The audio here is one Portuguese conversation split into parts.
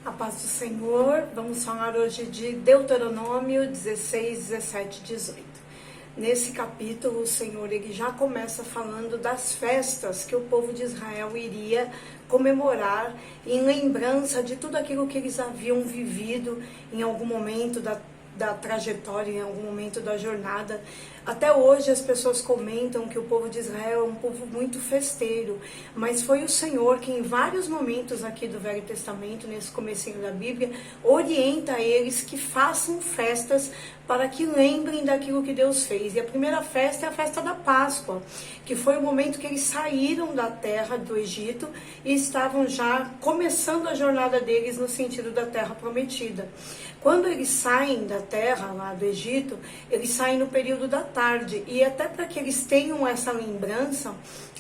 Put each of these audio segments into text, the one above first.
A paz do Senhor. Vamos falar hoje de Deuteronômio 16, 17, 18. Nesse capítulo, o Senhor ele já começa falando das festas que o povo de Israel iria comemorar em lembrança de tudo aquilo que eles haviam vivido em algum momento da trajetória, em algum momento da jornada. Até hoje as pessoas comentam que o povo de Israel é um povo muito festeiro, mas foi o Senhor que em vários momentos aqui do Velho Testamento, nesse comecinho da Bíblia, orienta eles que façam festas para que lembrem daquilo que Deus fez. E a primeira festa é a festa da Páscoa, que foi o momento que eles saíram da terra do Egito e estavam já começando a jornada deles no sentido da terra prometida. Quando eles saem da terra lá do Egito, eles saem no período da tarde, e até para que eles tenham essa lembrança,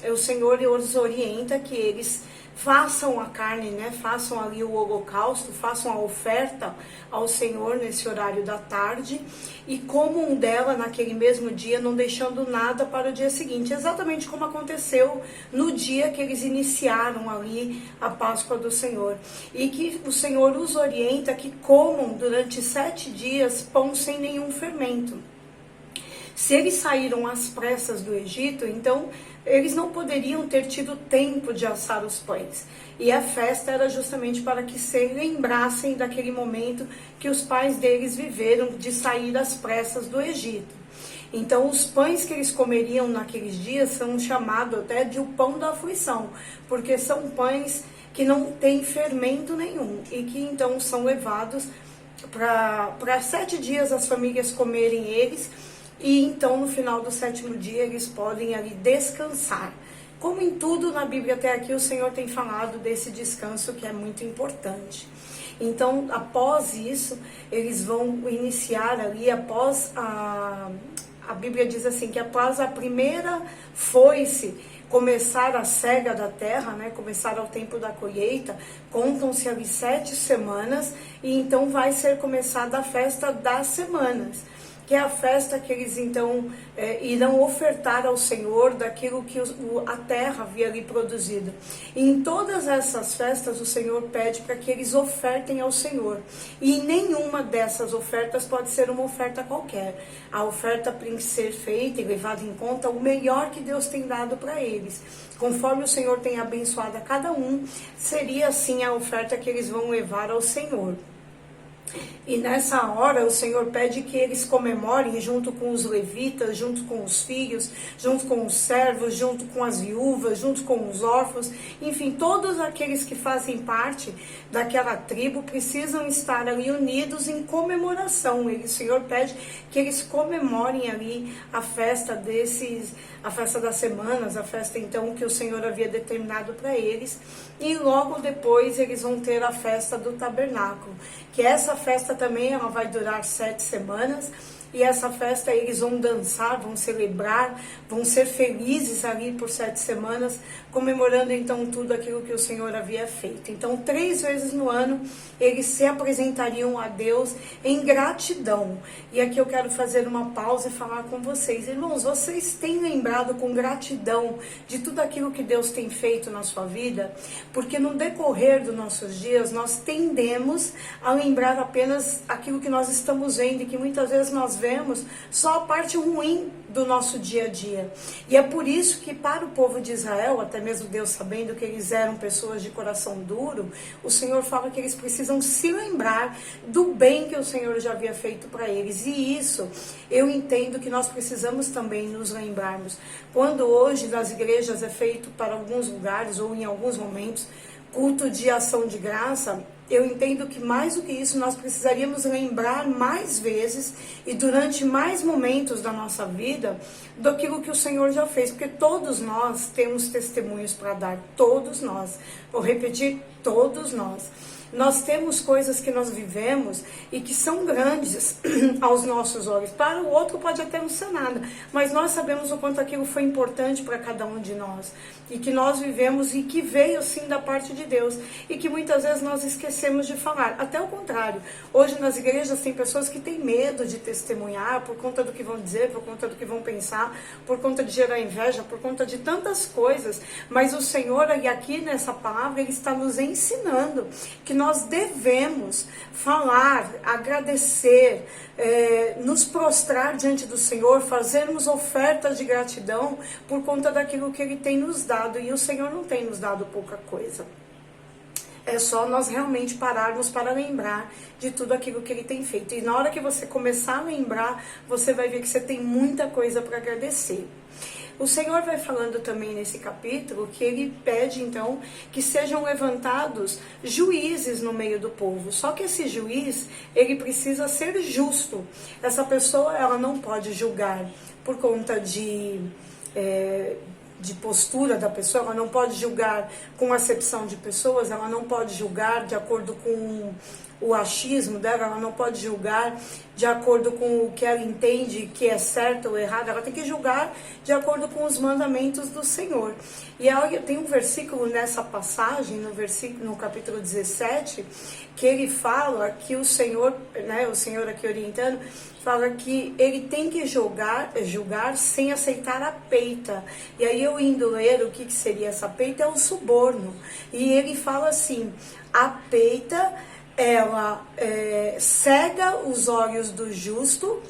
o Senhor os orienta que eles façam a carne, façam ali o holocausto, façam a oferta ao Senhor nesse horário da tarde e comam dela naquele mesmo dia, não deixando nada para o dia seguinte, exatamente como aconteceu no dia que eles iniciaram ali a Páscoa do Senhor. E que o Senhor os orienta que comam durante 7 dias pão sem nenhum fermento. Se eles saíram às pressas do Egito, então eles não poderiam ter tido tempo de assar os pães. E a festa era justamente para que se lembrassem daquele momento que os pais deles viveram de sair às pressas do Egito. Então os pães que eles comeriam naqueles dias são chamados até de o pão da aflição, porque são pães que não têm fermento nenhum e que então são levados para 7 dias as famílias comerem eles. E então no final do 7º dia eles podem ali descansar. Como em tudo na Bíblia até aqui, o Senhor tem falado desse descanso que é muito importante. Então após isso, eles vão iniciar ali, após a Bíblia diz assim, que após a primeira foice começar a cega da terra, começar ao tempo da colheita, contam-se ali 7 semanas, e então vai ser começada a festa das semanas, que é a festa que eles então irão ofertar ao Senhor daquilo que a terra havia ali produzido. E em todas essas festas o Senhor pede para que eles ofertem ao Senhor. E nenhuma dessas ofertas pode ser uma oferta qualquer. A oferta tem que ser feita e levada em conta o melhor que Deus tem dado para eles. Conforme o Senhor tem abençoado a cada um, seria assim a oferta que eles vão levar ao Senhor. E nessa hora o Senhor pede que eles comemorem junto com os levitas, junto com os filhos, junto com os servos, junto com as viúvas, junto com os órfãos, enfim, todos aqueles que fazem parte daquela tribo precisam estar ali unidos em comemoração. O Senhor pede que eles comemorem ali a festa a festa das semanas, a festa então que o Senhor havia determinado para eles, e logo depois eles vão ter a festa do tabernáculo, que essa festa também ela vai durar 7 semanas, e essa festa eles vão dançar, vão celebrar, vão ser felizes ali por 7 semanas, comemorando então tudo aquilo que o Senhor havia feito. Então 3 vezes no ano eles se apresentariam a Deus em gratidão. E aqui eu quero fazer uma pausa e falar com vocês. Irmãos, vocês têm lembrado com gratidão de tudo aquilo que Deus tem feito na sua vida? Porque no decorrer dos nossos dias nós tendemos a lembrar apenas aquilo que nós estamos vendo, e que muitas vezes nós vemos só a parte ruim do nosso dia a dia. E é por isso que para o povo de Israel, até mesmo Deus sabendo que eles eram pessoas de coração duro, o Senhor fala que eles precisam se lembrar do bem que o Senhor já havia feito para eles. E isso eu entendo que nós precisamos também nos lembrarmos. Quando hoje nas igrejas é feito para alguns lugares ou em alguns momentos culto de ação de graça, eu entendo que mais do que isso nós precisaríamos lembrar mais vezes e durante mais momentos da nossa vida daquilo que o Senhor já fez, porque todos nós temos testemunhos para dar, todos nós, vou repetir, todos nós. Nós temos coisas que nós vivemos e que são grandes aos nossos olhos. Para o outro pode até não ser nada, mas nós sabemos o quanto aquilo foi importante para cada um de nós. E que nós vivemos e que veio sim da parte de Deus. E que muitas vezes nós esquecemos esquecemos de falar. Até o contrário, hoje nas igrejas tem pessoas que têm medo de testemunhar por conta do que vão dizer, por conta do que vão pensar, por conta de gerar inveja, por conta de tantas coisas. Mas o Senhor, e aqui nessa palavra, Ele está nos ensinando que nós devemos falar, agradecer, nos prostrar diante do Senhor, fazermos ofertas de gratidão por conta daquilo que Ele tem nos dado. E o Senhor não tem nos dado pouca coisa. É só nós realmente pararmos para lembrar de tudo aquilo que Ele tem feito. E na hora que você começar a lembrar, você vai ver que você tem muita coisa para agradecer. O Senhor vai falando também nesse capítulo que Ele pede então que sejam levantados juízes no meio do povo. Só que esse juiz, ele precisa ser justo. Essa pessoa, ela não pode julgar por conta de postura da pessoa, ela não pode julgar com acepção de pessoas, ela não pode julgar de acordo com o achismo dela, ela não pode julgar de acordo com o que ela entende que é certo ou errado, ela tem que julgar de acordo com os mandamentos do Senhor. E aí, tem um versículo nessa passagem, no capítulo 17, que ele fala que o Senhor aqui orientando, fala que ele tem que julgar sem aceitar a peita. E aí eu indo ler o que seria essa peita, é o suborno. E ele fala assim, a peita, ela cega os olhos do justo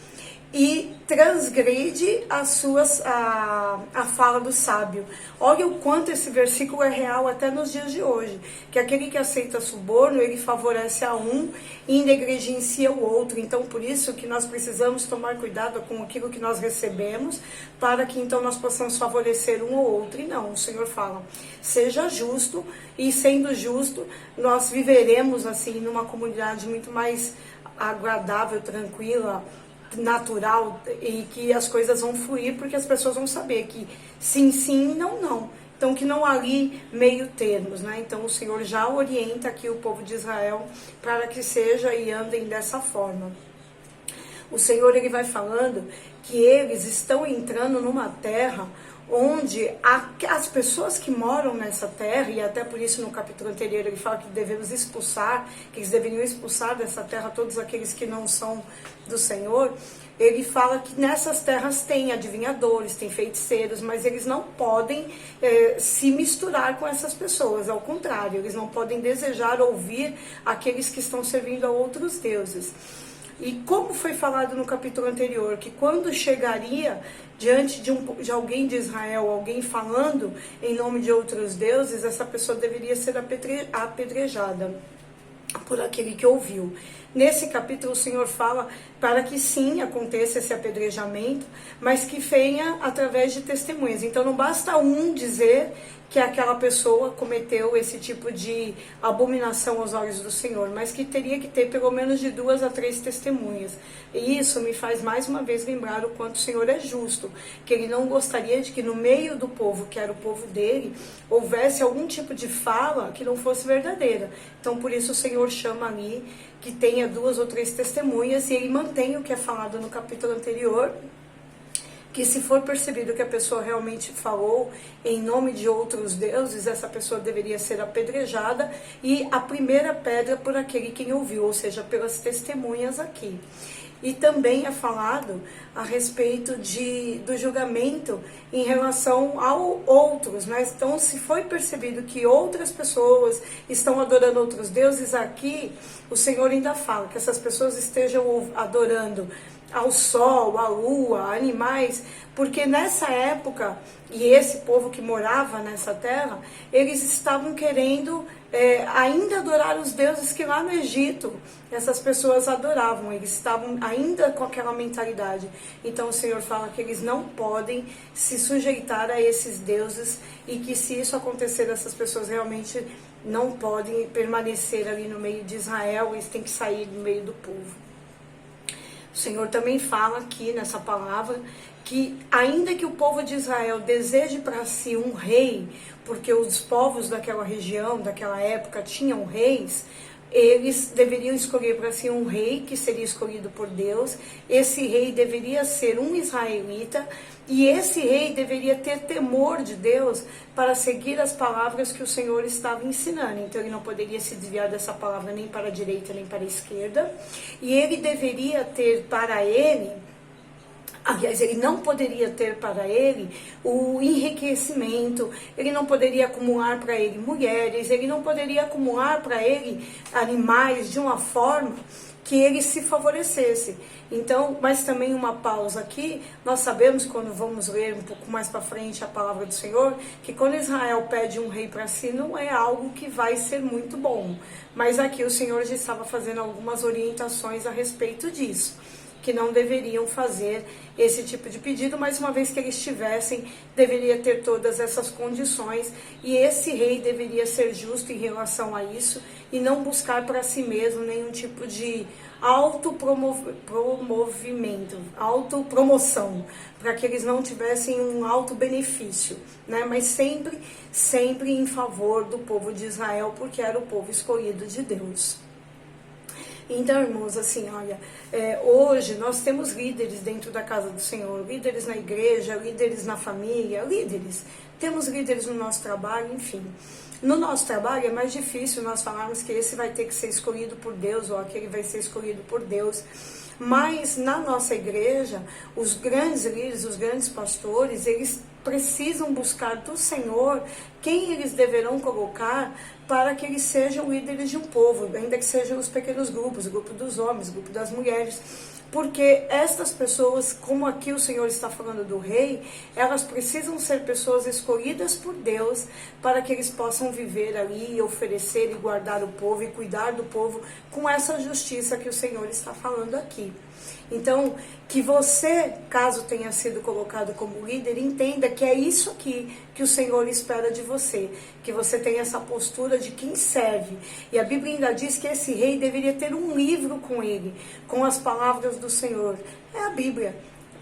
e transgride a fala do sábio. Olha o quanto esse versículo é real até nos dias de hoje, que aquele que aceita suborno, ele favorece a um e negligencia o outro. Então, por isso que nós precisamos tomar cuidado com aquilo que nós recebemos, para que então nós possamos favorecer um ou outro. E não, o Senhor fala, seja justo, e sendo justo, nós viveremos assim numa comunidade muito mais agradável, tranquila, natural, e que as coisas vão fluir, porque as pessoas vão saber que sim, sim, não, não. Então, que não há ali meio termos, né? Então, o Senhor já orienta aqui o povo de Israel para que seja e andem dessa forma. O Senhor, ele vai falando que eles estão entrando numa terra onde as pessoas que moram nessa terra, e até por isso no capítulo anterior ele fala que devemos expulsar, que eles deveriam expulsar dessa terra todos aqueles que não são do Senhor. Ele fala que nessas terras tem adivinhadores, tem feiticeiros, mas eles não podem se misturar com essas pessoas, ao contrário, eles não podem desejar ouvir aqueles que estão servindo a outros deuses. E como foi falado no capítulo anterior, que quando chegaria diante de alguém de Israel, alguém falando em nome de outros deuses, essa pessoa deveria ser apedrejada por aquele que ouviu. Nesse capítulo o Senhor fala para que sim aconteça esse apedrejamento, mas que venha através de testemunhas. Então não basta um dizer que aquela pessoa cometeu esse tipo de abominação aos olhos do Senhor, mas que teria que ter pelo menos de 2 a 3 testemunhas. E isso me faz mais uma vez lembrar o quanto o Senhor é justo, que Ele não gostaria de que no meio do povo, que era o povo dele, houvesse algum tipo de fala que não fosse verdadeira. Então por isso o Senhor chama ali que tenha 2 ou 3 testemunhas, e Ele mantém o que é falado no capítulo anterior, que se for percebido que a pessoa realmente falou em nome de outros deuses, essa pessoa deveria ser apedrejada, e a primeira pedra por aquele quem ouviu, ou seja, pelas testemunhas aqui. E também é falado a respeito do julgamento em relação a outros, né? Então, se foi percebido que outras pessoas estão adorando outros deuses, aqui o Senhor ainda fala que essas pessoas estejam adorando ao sol, à lua, animais, porque nessa época, e esse povo que morava nessa terra, eles estavam querendo ainda adorar os deuses que lá no Egito essas pessoas adoravam, eles estavam ainda com aquela mentalidade. Então o Senhor fala que eles não podem se sujeitar a esses deuses, e que se isso acontecer, essas pessoas realmente não podem permanecer ali no meio de Israel, eles têm que sair do meio do povo. O Senhor também fala aqui nessa palavra que ainda que o povo de Israel deseje para si um rei, porque os povos daquela região, daquela época tinham reis, eles deveriam escolher para si um rei que seria escolhido por Deus. Esse rei deveria ser um israelita e esse rei deveria ter temor de Deus para seguir as palavras que o Senhor estava ensinando. Então ele não poderia se desviar dessa palavra nem para a direita nem para a esquerda, e ele deveria ter para ele, aliás, ele não poderia ter para ele o enriquecimento, ele não poderia acumular para ele mulheres, ele não poderia acumular para ele animais de uma forma que ele se favorecesse. Então, mas também uma pausa aqui, nós sabemos, quando vamos ler um pouco mais para frente a palavra do Senhor, que quando Israel pede um rei para si, não é algo que vai ser muito bom. Mas aqui o Senhor já estava fazendo algumas orientações a respeito disso, que não deveriam fazer esse tipo de pedido, mas uma vez que eles tivessem, deveria ter todas essas condições, e esse rei deveria ser justo em relação a isso, e não buscar para si mesmo nenhum tipo de autopromoção, para que eles não tivessem um auto-benefício, né? Mas sempre em favor do povo de Israel, porque era o povo escolhido de Deus. Então, irmãos, assim, olha, hoje nós temos líderes dentro da casa do Senhor, líderes na igreja, líderes na família, temos líderes no nosso trabalho, enfim. No nosso trabalho é mais difícil nós falarmos que esse vai ter que ser escolhido por Deus ou aquele vai ser escolhido por Deus. Mas na nossa igreja, os grandes líderes, os grandes pastores, eles precisam buscar do Senhor quem eles deverão colocar para que eles sejam líderes de um povo, ainda que sejam os pequenos grupos, o grupo dos homens, o grupo das mulheres. Porque estas pessoas, como aqui o Senhor está falando do rei, elas precisam ser pessoas escolhidas por Deus para que eles possam viver ali, oferecer e guardar o povo e cuidar do povo com essa justiça que o Senhor está falando aqui. Então, que você, caso tenha sido colocado como líder, entenda que é isso aqui que o Senhor espera de você, que você tenha essa postura de quem serve. E a Bíblia ainda diz que esse rei deveria ter um livro com ele, com as palavras do Senhor. É a Bíblia.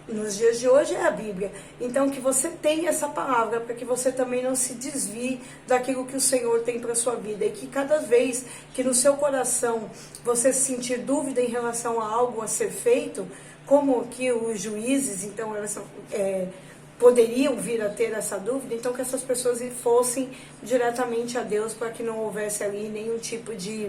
Nos dias de hoje é a Bíblia. Então que você tenha essa palavra, para que você também não se desvie daquilo que o Senhor tem para a sua vida. E que cada vez que no seu coração você sentir dúvida em relação a algo a ser feito, como que os juízes, então elas poderiam vir a ter essa dúvida, então que essas pessoas fossem diretamente a Deus, para que não houvesse ali nenhum tipo de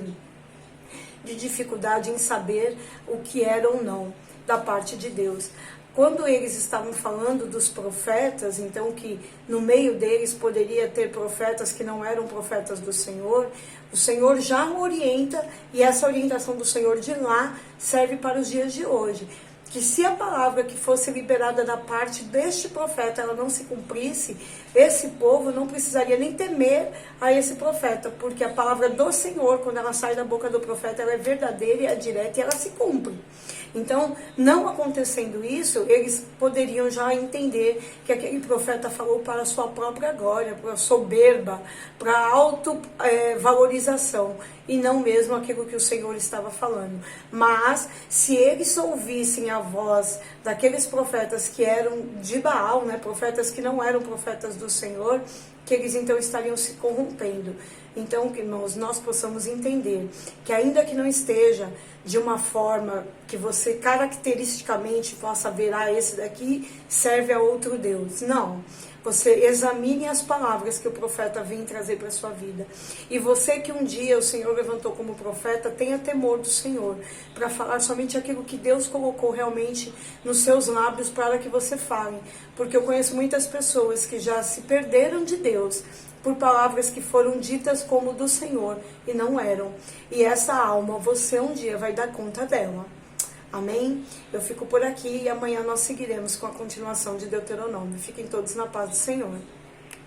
dificuldade em saber o que era ou não da parte de Deus. Quando eles estavam falando dos profetas, então que no meio deles poderia ter profetas que não eram profetas do Senhor, o Senhor já orienta, e essa orientação do Senhor de lá serve para os dias de hoje. Que se a palavra que fosse liberada da parte deste profeta, ela não se cumprisse, esse povo não precisaria nem temer a esse profeta, porque a palavra do Senhor, quando ela sai da boca do profeta, ela é verdadeira, é direta e ela se cumpre. Então, não acontecendo isso, eles poderiam já entender que aquele profeta falou para a sua própria glória, para a soberba, para a autovalorização, e não mesmo aquilo que o Senhor estava falando. Mas, se eles ouvissem a voz daqueles profetas que eram de Baal, né, profetas que não eram profetas do Senhor, que eles então estariam se corrompendo. Então, que nós possamos entender que ainda que não esteja de uma forma que você caracteristicamente possa ver, esse daqui serve a outro Deus. Não. Você examine as palavras que o profeta vem trazer para a sua vida. E você que um dia o Senhor levantou como profeta, tenha temor do Senhor, para falar somente aquilo que Deus colocou realmente nos seus lábios para que você fale. Porque eu conheço muitas pessoas que já se perderam de Deus por palavras que foram ditas como do Senhor e não eram. E essa alma, você um dia vai dar conta dela. Amém? Eu fico por aqui e amanhã nós seguiremos com a continuação de Deuteronômio. Fiquem todos na paz do Senhor.